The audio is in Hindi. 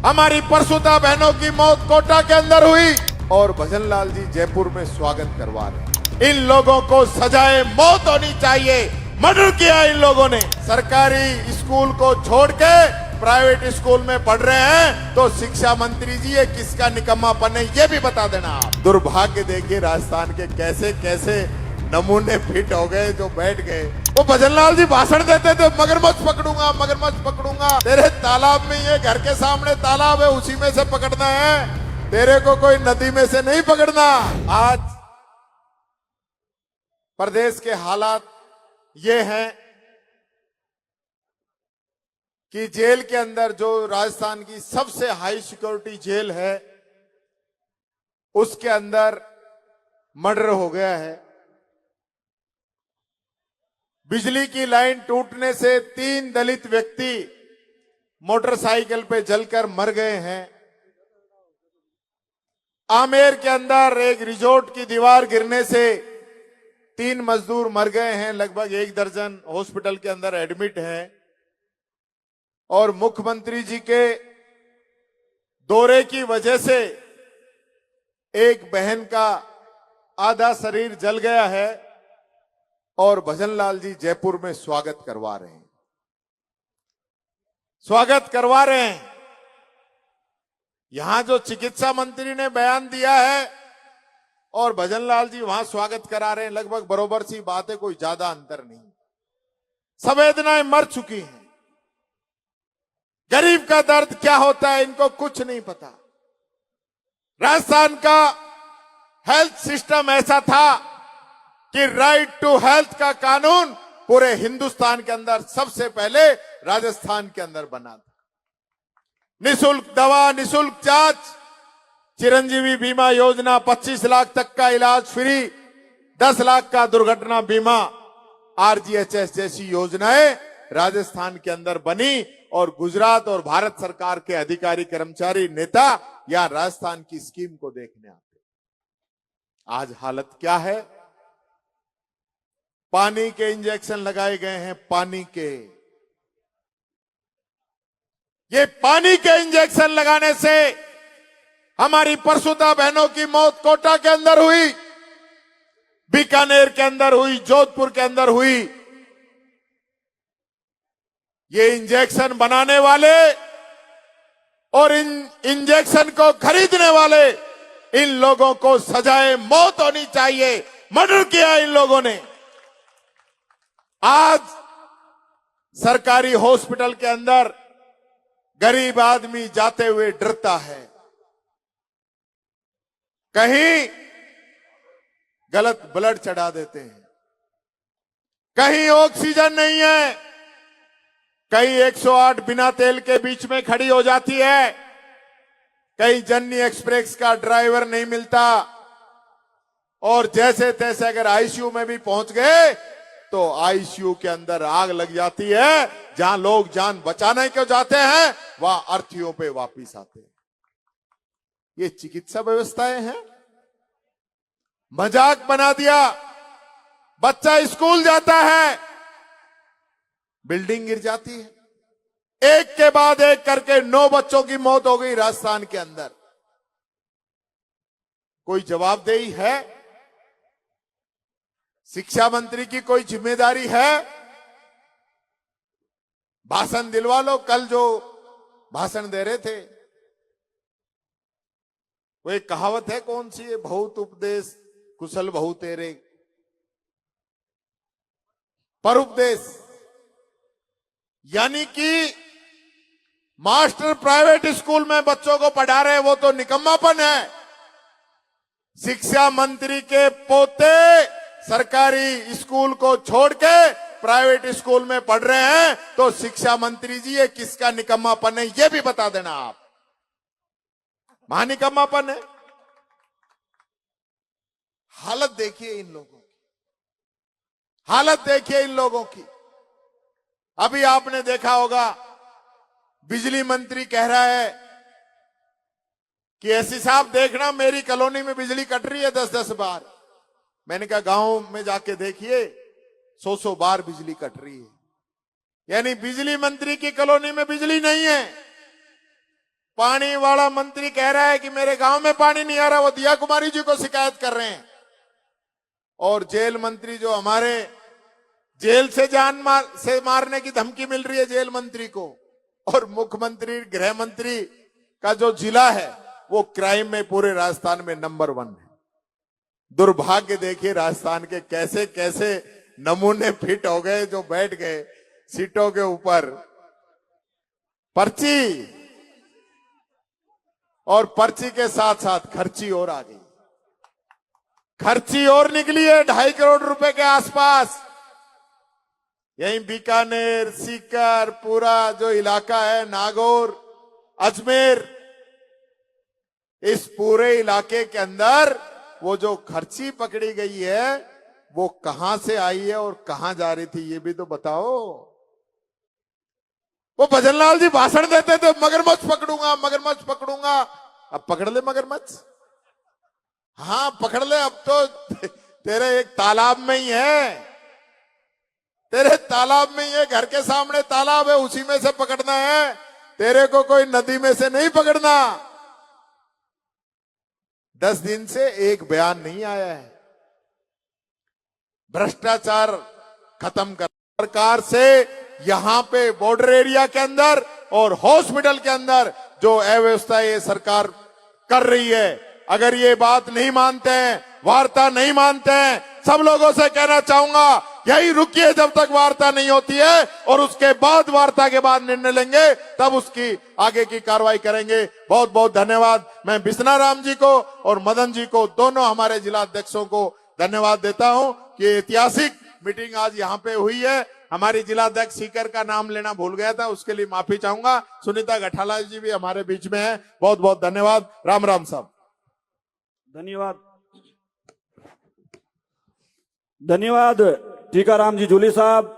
हमारी परसुता बहनों की मौत कोटा के अंदर हुई और भजनलाल जी जयपुर में स्वागत करवा रहे। इन लोगों को सजाए मौत होनी चाहिए। मर्डर किया इन लोगों ने। सरकारी स्कूल को छोड़ के प्राइवेट स्कूल में पढ़ रहे हैं तो शिक्षा मंत्री जी ये किसका निकम्मापन है ये भी बता देना आप। दुर्भाग्य देखिए राजस्थान के कैसे कैसे नमूने फिट हो गए जो बैठ गए। वो भजनलाल जी भाषण देते थे मगरमच्छ पकड़ूंगा मगरमच्छ पकड़ूंगा। तेरे तालाब में ये घर के सामने तालाब है उसी में से पकड़ना है, तेरे को कोई नदी में से नहीं पकड़ना। आज प्रदेश के हालात ये हैं कि जेल के अंदर जो राजस्थान की सबसे हाई सिक्योरिटी जेल है उसके अंदर मर्डर हो गया है। बिजली की लाइन टूटने से 3 दलित व्यक्ति मोटरसाइकिल पे जलकर मर गए हैं। आमेर के अंदर एक रिजॉर्ट की दीवार गिरने से 3 मजदूर मर गए हैं। लगभग 1 दर्जन हॉस्पिटल के अंदर एडमिट हैं। और मुख्यमंत्री जी के दौरे की वजह से एक बहन का आधा शरीर जल गया है और भजनलाल जी जयपुर में स्वागत करवा रहे हैं। यहां जो चिकित्सा मंत्री ने बयान दिया है और भजनलाल जी वहां स्वागत करा रहे हैं, लगभग बरोबर सी बात है, कोई ज्यादा अंतर नहीं। संवेदनाएं मर चुकी हैं। गरीब का दर्द क्या होता है इनको कुछ नहीं पता। राजस्थान का हेल्थ सिस्टम ऐसा था कि राइट टू हेल्थ का कानून पूरे हिंदुस्तान के अंदर सबसे पहले राजस्थान के अंदर बना था। निशुल्क दवा, निशुल्क जांच, चिरंजीवी बीमा योजना, 25 लाख तक का इलाज फ्री, 10 लाख का दुर्घटना बीमा, आरजीएचएस जैसी योजनाएं राजस्थान के अंदर बनी और गुजरात और भारत सरकार के अधिकारी कर्मचारी नेता या राजस्थान की स्कीम को देखने आते। आज हालत क्या है? पानी के इंजेक्शन लगाए गए हैं। ये पानी के इंजेक्शन लगाने से हमारी परसुता बहनों की मौत कोटा के अंदर हुई, बीकानेर के अंदर हुई, जोधपुर के अंदर हुई। ये इंजेक्शन बनाने वाले और इन इंजेक्शन को खरीदने वाले इन लोगों को सजाए मौत होनी चाहिए। मर्डर किया इन लोगों ने। आज सरकारी हॉस्पिटल के अंदर गरीब आदमी जाते हुए डरता है, कहीं गलत ब्लड चढ़ा देते हैं, कहीं ऑक्सीजन नहीं है, कहीं 108 बिना तेल के बीच में खड़ी हो जाती है, कहीं जननी एक्सप्रेस का ड्राइवर नहीं मिलता और जैसे तैसे अगर आईसीयू में भी पहुंच गए तो आईसीयू के अंदर आग लग जाती है। जहां लोग जान बचाने क्यों जाते हैं वहां अर्थीयों पे वापिस आते हैं। ये चिकित्सा व्यवस्थाएं हैं। मजाक बना दिया। बच्चा स्कूल जाता है, बिल्डिंग गिर जाती है। एक के बाद एक करके 9 बच्चों की मौत हो गई राजस्थान के अंदर। कोई जवाबदेही है? शिक्षा मंत्री की कोई जिम्मेदारी है? भाषण दिलवा लो। कल जो भाषण दे रहे थे वो एक कहावत है, कौन सी है? बहुत उपदेश कुशल बहु तेरे पर उपदेश। यानी कि मास्टर प्राइवेट स्कूल में बच्चों को पढ़ा रहे वो तो निकम्मापन है। शिक्षा मंत्री के पोते सरकारी स्कूल को छोड़ के प्राइवेट स्कूल में पढ़ रहे हैं तो शिक्षा मंत्री जी ये किसका निकम्मापन है ये भी बता देना आप। महानिकम्मापन है। हालत देखिए इन लोगों की, हालत देखिए इन लोगों की। अभी आपने देखा होगा बिजली मंत्री कह रहा है कि एससी साहब देखना मेरी कॉलोनी में बिजली कट रही है 10-10 बार। मैंने कहा गांव में जाके देखिए 100 बार बिजली कट रही है। यानी बिजली मंत्री की कॉलोनी में बिजली नहीं है। पानी वाला मंत्री कह रहा है कि मेरे गांव में पानी नहीं आ रहा, वो दिया कुमारी जी को शिकायत कर रहे हैं। और जेल मंत्री जो हमारे जेल से मारने की धमकी मिल रही है जेल मंत्री को, और मुख्यमंत्री गृह मंत्री का जो जिला है वो क्राइम में पूरे राजस्थान में नंबर 1 है। दुर्भाग्य देखिए राजस्थान के कैसे कैसे नमूने फिट हो गए जो बैठ गए सीटों के ऊपर। पर्ची, और पर्ची के साथ साथ खर्ची और आ गई, खर्ची और निकली है 2.5 करोड़ रुपए के आसपास। यहीं बीकानेर, सीकर, पूरा जो इलाका है, नागौर, अजमेर, इस पूरे इलाके के अंदर वो जो खर्ची पकड़ी गई है वो कहां से आई है और कहां जा रही थी ये भी तो बताओ। वो भजनलाल जी भाषण देते थे मगरमच्छ पकड़ूंगा, मगरमच्छ पकड़ूंगा। अब पकड़ ले मगरमच्छ, हाँ पकड़ ले। अब तो तेरे एक तालाब में ही है, तेरे तालाब में ही है, घर के सामने तालाब है, उसी में से पकड़ना है, तेरे को कोई नदी में से नहीं पकड़ना। 10 दिन से एक बयान नहीं आया है। भ्रष्टाचार खत्म कर सरकार से यहां पे बॉर्डर एरिया के अंदर और हॉस्पिटल के अंदर जो अव्यवस्था ये सरकार कर रही है, अगर ये बात नहीं मानते हैं, वार्ता नहीं मानते हैं, सब लोगों से कहना चाहूंगा यही रुकिए जब तक वार्ता नहीं होती है, और उसके बाद वार्ता के बाद निर्णय लेंगे, तब उसकी आगे की कार्रवाई करेंगे। बहुत बहुत धन्यवाद। मैं बिस्ना राम जी को और मदन जी को, दोनों हमारे जिला अध्यक्षों को धन्यवाद देता हूं कि ऐतिहासिक मीटिंग आज यहां पे हुई है। हमारी जिला अध्यक्ष सीकर का नाम लेना भूल गया था, उसके लिए माफी चाहूंगा। सुनीता गठाला जी भी हमारे बीच में है। बहुत बहुत धन्यवाद। राम राम साहब। धन्यवाद, धन्यवाद टीकाराम जी जूली साहब।